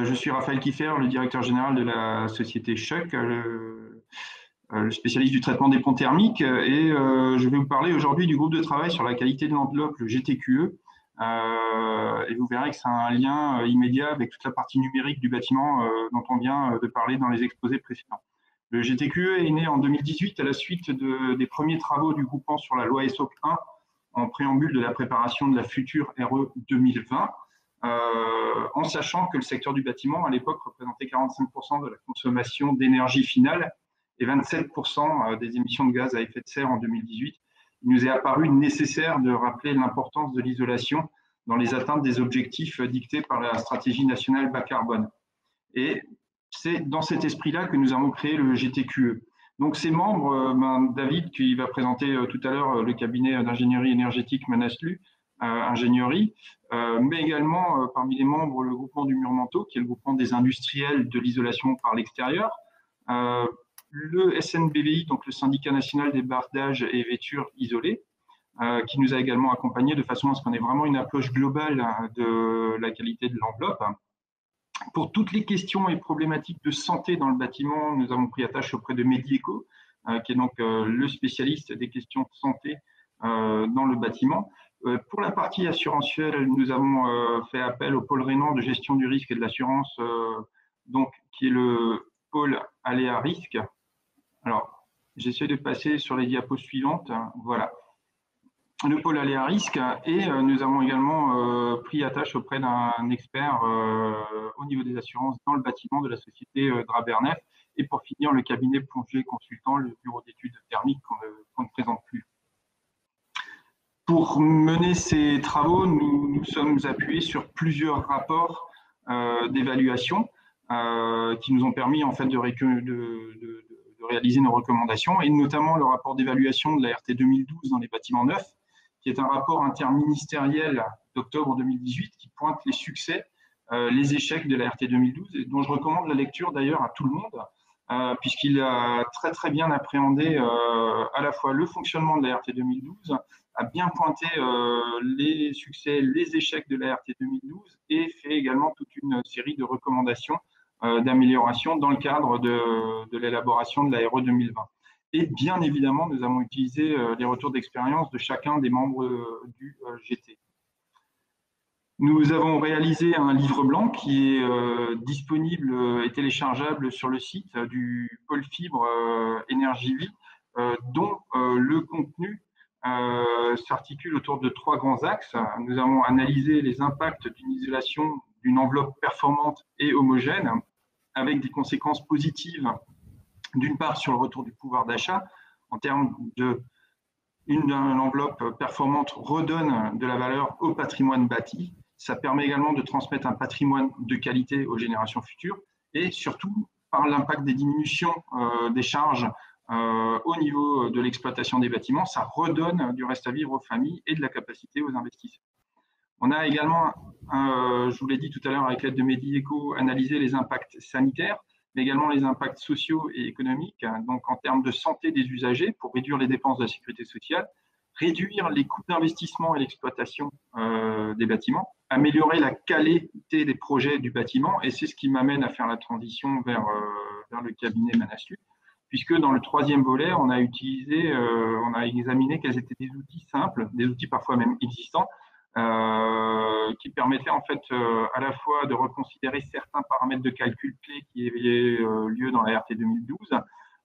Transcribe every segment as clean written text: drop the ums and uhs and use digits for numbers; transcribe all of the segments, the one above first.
Je suis Raphaël Kieffer, le directeur général de la société Chuck, le spécialiste du traitement des ponts thermiques. Et je vais vous parler aujourd'hui du groupe de travail sur la qualité de l'enveloppe, le GTQE. Et vous verrez que c'est un lien immédiat avec toute la partie numérique du bâtiment dont on vient de parler dans les exposés précédents. Le GTQE est né en 2018 à la suite des premiers travaux du groupement sur la loi ESSOC 1 en préambule de la préparation de la future RE 2020. En sachant que le secteur du bâtiment, à l'époque, représentait 45% de la consommation d'énergie finale et 27% des émissions de gaz à effet de serre en 2018, il nous est apparu nécessaire de rappeler l'importance de l'isolation dans les atteintes des objectifs dictés par la stratégie nationale bas carbone. Et c'est dans cet esprit-là que nous avons créé le GTQE. Donc, ses membres, David, qui va présenter tout à l'heure le cabinet d'ingénierie énergétique Manaslu, ingénierie, mais également parmi les membres le groupement du Mur-Manteau, qui est le groupement des industriels de l'isolation par l'extérieur, le SNBVI, donc le syndicat national des bardages et vêtures isolées, qui nous a également accompagnés de façon à ce qu'on ait vraiment une approche globale de la qualité de l'enveloppe. Pour toutes les questions et problématiques de santé dans le bâtiment, nous avons pris attache auprès de Medieco, qui est donc le spécialiste des questions de santé dans le bâtiment. Pour la partie assurantielle, nous avons fait appel au pôle Rénan de gestion du risque et de l'assurance, donc qui est le pôle aléa risque. Alors, j'essaie de passer sur les diapos suivantes. Voilà. Le pôle aléa risque, et nous avons également pris attache auprès d'un expert au niveau des assurances dans le bâtiment de la société Drabernef, et pour finir le cabinet plongé consultant, le bureau d'études thermiques qu'on ne présente plus. Pour mener ces travaux, nous sommes appuyés sur plusieurs rapports d'évaluation qui nous ont permis en fait de réaliser nos recommandations, et notamment le rapport d'évaluation de la RT 2012 dans les bâtiments neufs, qui est un rapport interministériel d'octobre 2018 qui pointe les succès, les échecs de la RT 2012, et dont je recommande la lecture d'ailleurs à tout le monde, puisqu'il a très bien appréhendé à la fois le fonctionnement de la RT 2012, a bien pointé les succès, les échecs de la RT 2012, et fait également toute une série de recommandations d'amélioration dans le cadre de l'élaboration de la RE 2020. Et bien évidemment, nous avons utilisé les retours d'expérience de chacun des membres du GT. Nous avons réalisé un livre blanc qui est disponible et téléchargeable sur le site du pôle fibre Énergie Vie, dont le contenu s'articule autour de 3 grands axes. Nous avons analysé les impacts d'une isolation d'une enveloppe performante et homogène, avec des conséquences positives, d'une part sur le retour du pouvoir d'achat, en termes une enveloppe performante redonne de la valeur au patrimoine bâti. Ça permet également de transmettre un patrimoine de qualité aux générations futures, et surtout par l'impact des diminutions des charges au niveau de l'exploitation des bâtiments, ça redonne du reste à vivre aux familles et de la capacité aux investisseurs. On a également, je vous l'ai dit tout à l'heure avec l'aide de Medieco, analysé les impacts sanitaires, mais également les impacts sociaux et économiques, donc en termes de santé des usagers pour réduire les dépenses de la sécurité sociale, réduire les coûts d'investissement et l'exploitation des bâtiments, améliorer la qualité des projets du bâtiment, et c'est ce qui m'amène à faire la transition vers le cabinet Manaslu, puisque dans le 3e volet, on a examiné quels étaient des outils simples, des outils parfois même existants, qui permettaient en fait à la fois de reconsidérer certains paramètres de calcul clés qui avaient lieu dans la RT 2012,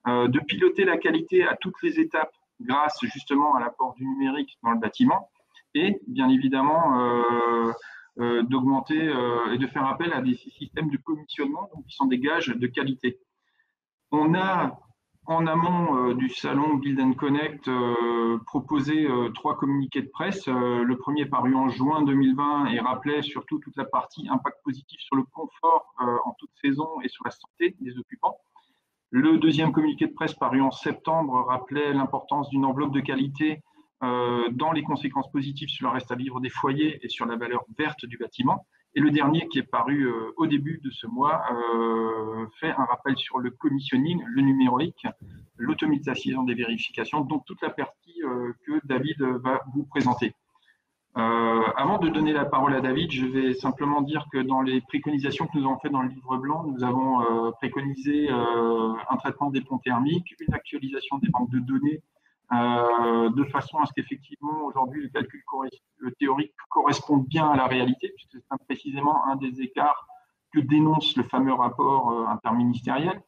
de piloter la qualité à toutes les étapes grâce justement à l'apport du numérique dans le bâtiment, et bien évidemment d'augmenter et de faire appel à des systèmes de commissionnement, donc qui sont des gages de qualité. On a en amont du salon Build & Connect proposé 3 communiqués de presse. Le premier paru en juin 2020 et rappelait surtout toute la partie impact positif sur le confort en toute saison et sur la santé des occupants. Le 2e communiqué de presse paru en septembre rappelait l'importance d'une enveloppe de qualité dans les conséquences positives sur le reste à vivre des foyers et sur la valeur verte du bâtiment. Et le dernier, qui est paru au début de ce mois, fait un rappel sur le commissioning, le numérique, l'automatisation des vérifications, donc toute la partie que David va vous présenter. Avant de donner la parole à David, je vais simplement dire que dans les préconisations que nous avons faites dans le livre blanc, nous avons préconisé un traitement des ponts thermiques, une actualisation des banques de données, de façon à ce qu'effectivement, aujourd'hui, le théorique corresponde bien à la réalité, puisque c'est précisément un des écarts que dénonce le fameux rapport interministériel,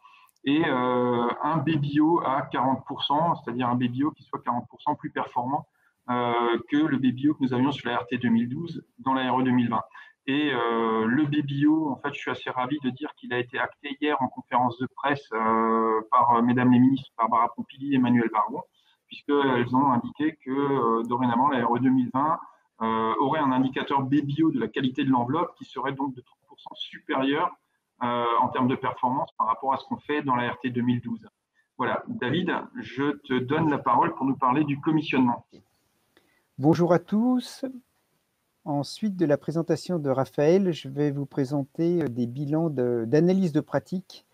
et un BBO à 40%, c'est-à-dire un BBO qui soit 40% plus performant que le BBO que nous avions sur la RT 2012 dans la RE 2020. Et le BBO, en fait, je suis assez ravi de dire qu'il a été acté hier en conférence de presse par Mesdames les ministres Barbara Pompili et Emmanuel Vargon, puisqu'elles ont indiqué que dorénavant, la RE 2020 aurait un indicateur BBO de la qualité de l'enveloppe qui serait donc de 30% supérieur en termes de performance par rapport à ce qu'on fait dans la RT 2012. Voilà, David, je te donne la parole pour nous parler du commissionnement. Bonjour à tous. Ensuite de la présentation de Raphaël, je vais vous présenter des bilans d'analyse de pratique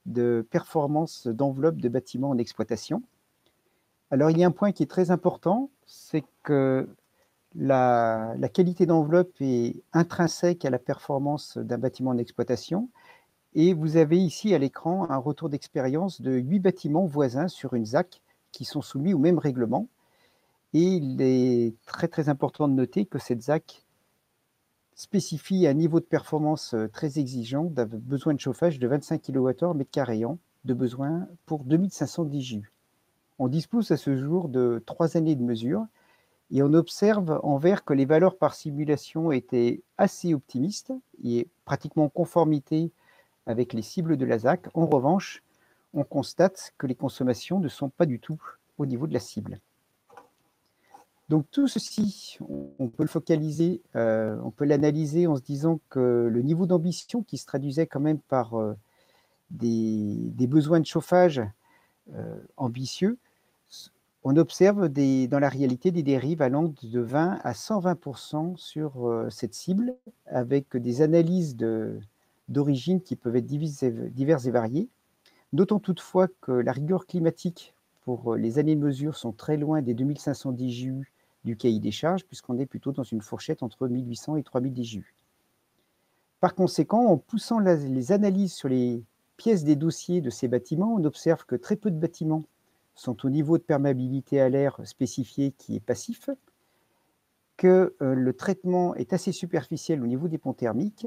de performance d'enveloppe de bâtiments en exploitation. Alors, il y a un point qui est très important, c'est que la qualité d'enveloppe est intrinsèque à la performance d'un bâtiment en exploitation. Et vous avez ici à l'écran un retour d'expérience de 8 bâtiments voisins sur une ZAC qui sont soumis au même règlement. Et il est très très important de noter que cette ZAC spécifie un niveau de performance très exigeant, d'un besoin de chauffage de 25 kWh mètre carré an de besoin pour 2500 DJU. On dispose à ce jour de 3 années de mesure et on observe en vert que les valeurs par simulation étaient assez optimistes et pratiquement en conformité avec les cibles de la ZAC. En revanche, on constate que les consommations ne sont pas du tout au niveau de la cible. Donc tout ceci, on peut le focaliser, on peut l'analyser en se disant que le niveau d'ambition qui se traduisait quand même par des besoins de chauffage ambitieux, on observe dans la réalité des dérives allant de 20 à 120% sur cette cible, avec des analyses d'origine qui peuvent être diverses et variées. Notons toutefois que la rigueur climatique pour les années de mesure sont très loin des 2500 DJU du cahier des charges, puisqu'on est plutôt dans une fourchette entre 1800 et 3000 DJU. Par conséquent, en poussant les analyses sur les pièces des dossiers de ces bâtiments, on observe que très peu de bâtiments sont au niveau de perméabilité à l'air spécifié qui est passif, que le traitement est assez superficiel au niveau des ponts thermiques,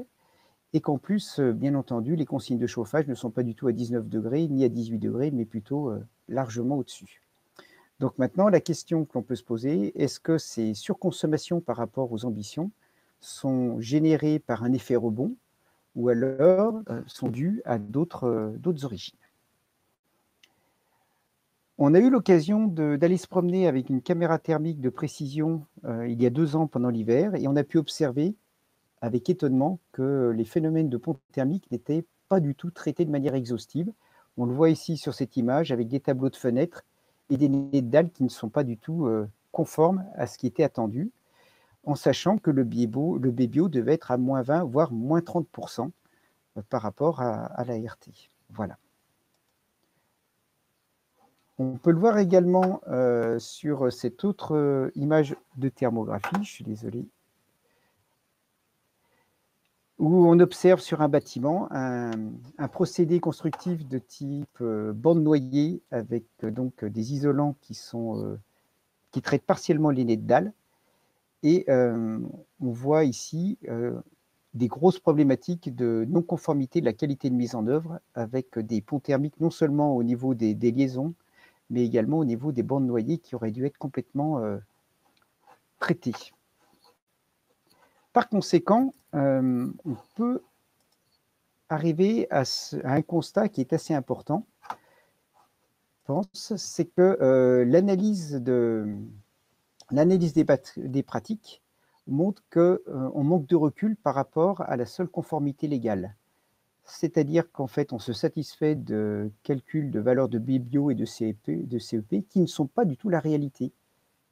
et qu'en plus, bien entendu, les consignes de chauffage ne sont pas du tout à 19 degrés ni à 18 degrés, mais plutôt largement au-dessus. Donc maintenant, la question que l'on peut se poser, est-ce que ces surconsommations par rapport aux ambitions sont générées par un effet rebond ou alors sont dues à d'autres origines? On a eu l'occasion d'aller se promener avec une caméra thermique de précision il y a 2 ans pendant l'hiver et on a pu observer avec étonnement que les phénomènes de ponts thermiques n'étaient pas du tout traités de manière exhaustive. On le voit ici sur cette image avec des tableaux de fenêtres et des nez de dalles qui ne sont pas du tout conformes à ce qui était attendu, en sachant que le BBO devait être à moins 20, voire moins 30% par rapport à la RT. Voilà. On peut le voir également sur cette autre image de thermographie, je suis désolé, où on observe sur un bâtiment un procédé constructif de type bande noyée avec donc des isolants qui traitent partiellement les nez de dalle. Et on voit ici des grosses problématiques de non-conformité de la qualité de mise en œuvre avec des ponts thermiques non seulement au niveau des liaisons, mais également au niveau des bandes noyées qui auraient dû être complètement traitées. Par conséquent, on peut arriver à un constat qui est assez important, je pense, c'est que l'analyse des pratiques montre qu'on manque de recul par rapport à la seule conformité légale. C'est-à-dire qu'en fait, on se satisfait de calculs de valeurs de BBio et de CEP qui ne sont pas du tout la réalité.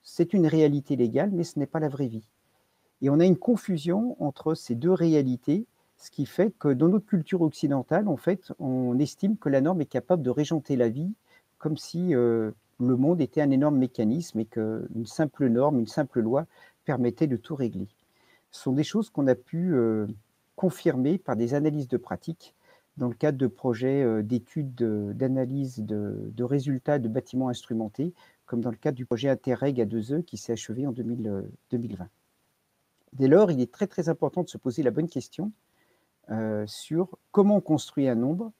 C'est une réalité légale, mais ce n'est pas la vraie vie. Et on a une confusion entre ces deux réalités, ce qui fait que dans notre culture occidentale, en fait, on estime que la norme est capable de régenter la vie comme si le monde était un énorme mécanisme et qu'une simple norme, une simple loi permettait de tout régler. Ce sont des choses qu'on a pu confirmer par des analyses de pratique dans le cadre de projets d'études d'analyse de résultats de bâtiments instrumentés, comme dans le cadre du projet Interreg A2E qui s'est achevé en 2020. Dès lors, il est très très important de se poser la bonne question sur comment on construit un nombre,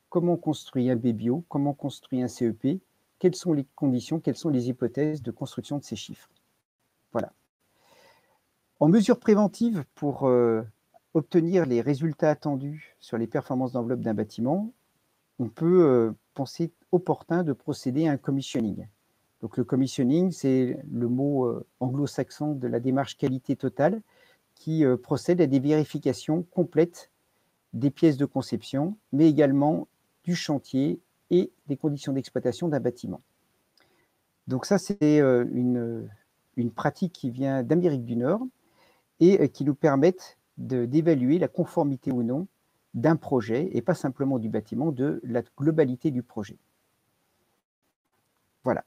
comment on construit un BBO, comment on construit un CEP, quelles sont les conditions, quelles sont les hypothèses de construction de ces chiffres. Voilà. En mesure préventive, pour obtenir les résultats attendus sur les performances d'enveloppe d'un bâtiment, on peut penser opportun de procéder à un commissioning. Donc le commissioning, c'est le mot anglo-saxon de la démarche qualité totale qui procède à des vérifications complètes des pièces de conception, mais également du chantier et des conditions d'exploitation d'un bâtiment. Donc ça, c'est une pratique qui vient d'Amérique du Nord et qui nous permettent d'évaluer la conformité ou non d'un projet, et pas simplement du bâtiment, de la globalité du projet. Voilà.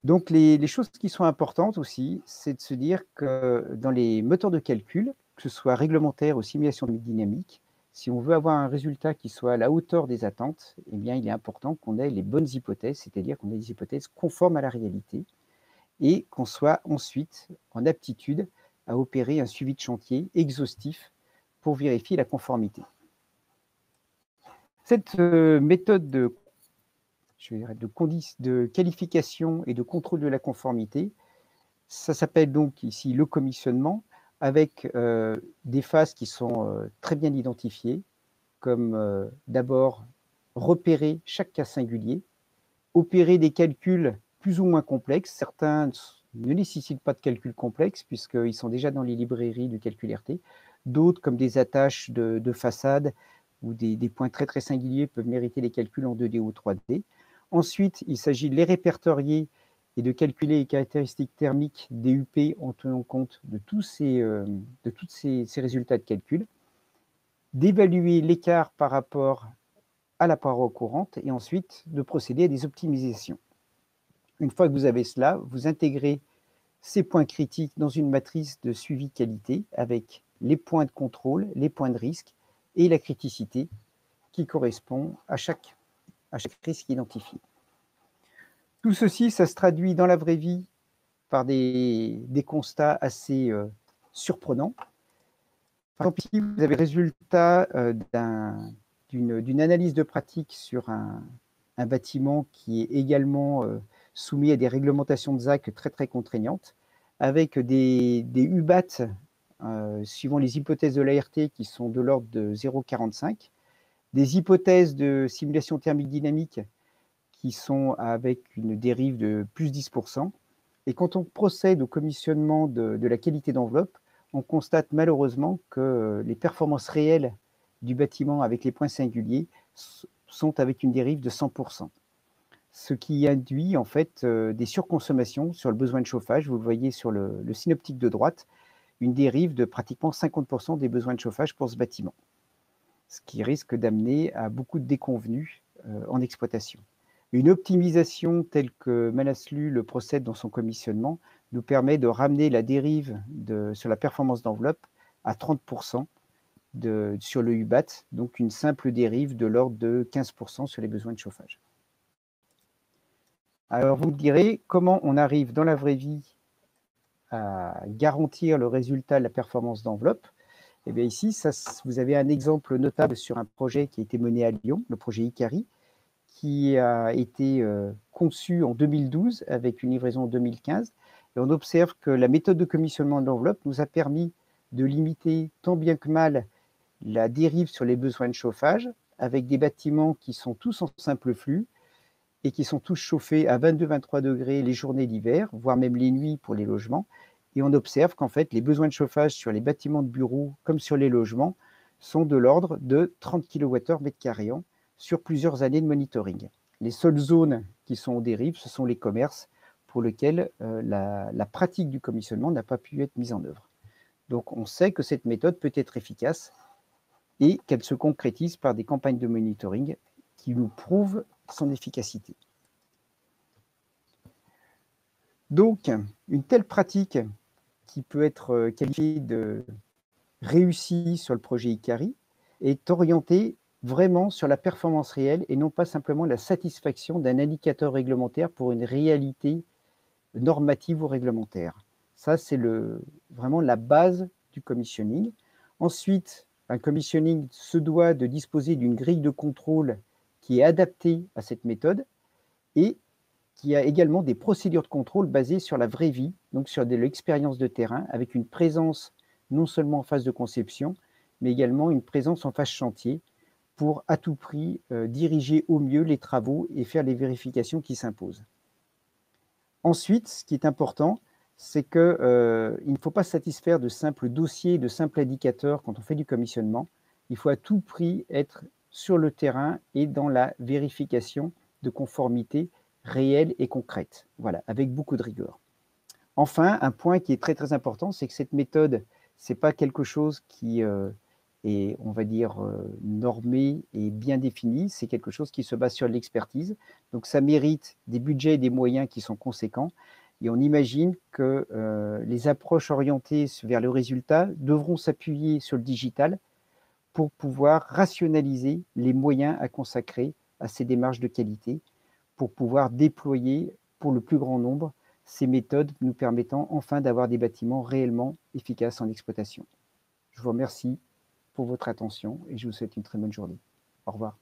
Donc les choses qui sont importantes aussi, c'est de se dire que dans les moteurs de calcul, que ce soit réglementaire ou simulation dynamique, si on veut avoir un résultat qui soit à la hauteur des attentes, eh bien, il est important qu'on ait les bonnes hypothèses, c'est-à-dire qu'on ait des hypothèses conformes à la réalité et qu'on soit ensuite en aptitude à opérer un suivi de chantier exhaustif pour vérifier la conformité. Cette méthode de qualification et de contrôle de la conformité, ça s'appelle donc ici le commissionnement, avec des phases qui sont très bien identifiées, comme d'abord repérer chaque cas singulier, opérer des calculs plus ou moins complexes. Certains ne nécessitent pas de calculs complexes puisqu'ils sont déjà dans les librairies du calcul RT. D'autres, comme des attaches de façade ou des points très très singuliers, peuvent mériter les calculs en 2D ou 3D. Ensuite, il s'agit de les répertorier et de calculer les caractéristiques thermiques des UP en tenant compte de tous ces résultats de calcul, d'évaluer l'écart par rapport à la paroi courante et ensuite de procéder à des optimisations. Une fois que vous avez cela, vous intégrez ces points critiques dans une matrice de suivi qualité avec les points de contrôle, les points de risque et la criticité qui correspond à chaque risque identifié. Tout ceci, ça se traduit dans la vraie vie par des constats assez surprenants. Par exemple, ici, vous avez le résultat d'une analyse de pratique sur un bâtiment qui est également soumis à des réglementations de ZAC très très contraignantes, avec des UBAT suivant les hypothèses de l'ART qui sont de l'ordre de 0,45, des hypothèses de simulation thermique dynamique qui sont avec une dérive de plus 10%. Et quand on procède au commissionnement de la qualité d'enveloppe, on constate malheureusement que les performances réelles du bâtiment avec les points singuliers sont avec une dérive de 100%. Ce qui induit en fait des surconsommations sur le besoin de chauffage. Vous le voyez sur le synoptique de droite, une dérive de pratiquement 50% des besoins de chauffage pour ce bâtiment, ce qui risque d'amener à beaucoup de déconvenues en exploitation. Une optimisation telle que Manaslu le procède dans son commissionnement nous permet de ramener la dérive sur la performance d'enveloppe à 30% sur le UBAT, donc une simple dérive de l'ordre de 15% sur les besoins de chauffage. Alors vous me direz, comment on arrive dans la vraie vie à garantir le résultat de la performance d'enveloppe? Eh bien ici, vous avez un exemple notable sur un projet qui a été mené à Lyon, le projet Icari, qui a été conçu en 2012 avec une livraison en 2015. Et on observe que la méthode de commissionnement de l'enveloppe nous a permis de limiter tant bien que mal la dérive sur les besoins de chauffage avec des bâtiments qui sont tous en simple flux et qui sont tous chauffés à 22-23 degrés les journées d'hiver, voire même les nuits pour les logements. Et on observe qu'en fait, les besoins de chauffage sur les bâtiments de bureaux comme sur les logements sont de l'ordre de 30 kWh/m² sur plusieurs années de monitoring. Les seules zones qui sont en dérive, ce sont les commerces pour lesquels la pratique du commissionnement n'a pas pu être mise en œuvre. Donc on sait que cette méthode peut être efficace et qu'elle se concrétise par des campagnes de monitoring qui nous prouvent son efficacité. Donc, une telle pratique qui peut être qualifié de réussi sur le projet Icari est orienté vraiment sur la performance réelle et non pas simplement la satisfaction d'un indicateur réglementaire pour une réalité normative ou réglementaire. Ça, c'est vraiment la base du commissioning. Ensuite, un commissioning se doit de disposer d'une grille de contrôle qui est adaptée à cette méthode et qui a également des procédures de contrôle basées sur la vraie vie, donc sur de l'expérience de terrain, avec une présence non seulement en phase de conception, mais également une présence en phase chantier pour à tout prix diriger au mieux les travaux et faire les vérifications qui s'imposent. Ensuite, ce qui est important, c'est qu'il ne faut pas se satisfaire de simples dossiers, de simples indicateurs quand on fait du commissionnement. Il faut à tout prix être sur le terrain et dans la vérification de conformité réelle et concrète, voilà, avec beaucoup de rigueur. Enfin, un point qui est très très important, c'est que cette méthode, ce n'est pas quelque chose qui est, on va dire, normé et bien défini, c'est quelque chose qui se base sur l'expertise. Donc ça mérite des budgets et des moyens qui sont conséquents. Et on imagine que les approches orientées vers le résultat devront s'appuyer sur le digital pour pouvoir rationaliser les moyens à consacrer à ces démarches de qualité, pour pouvoir déployer pour le plus grand nombre ces méthodes nous permettant enfin d'avoir des bâtiments réellement efficaces en exploitation. Je vous remercie pour votre attention et je vous souhaite une très bonne journée. Au revoir.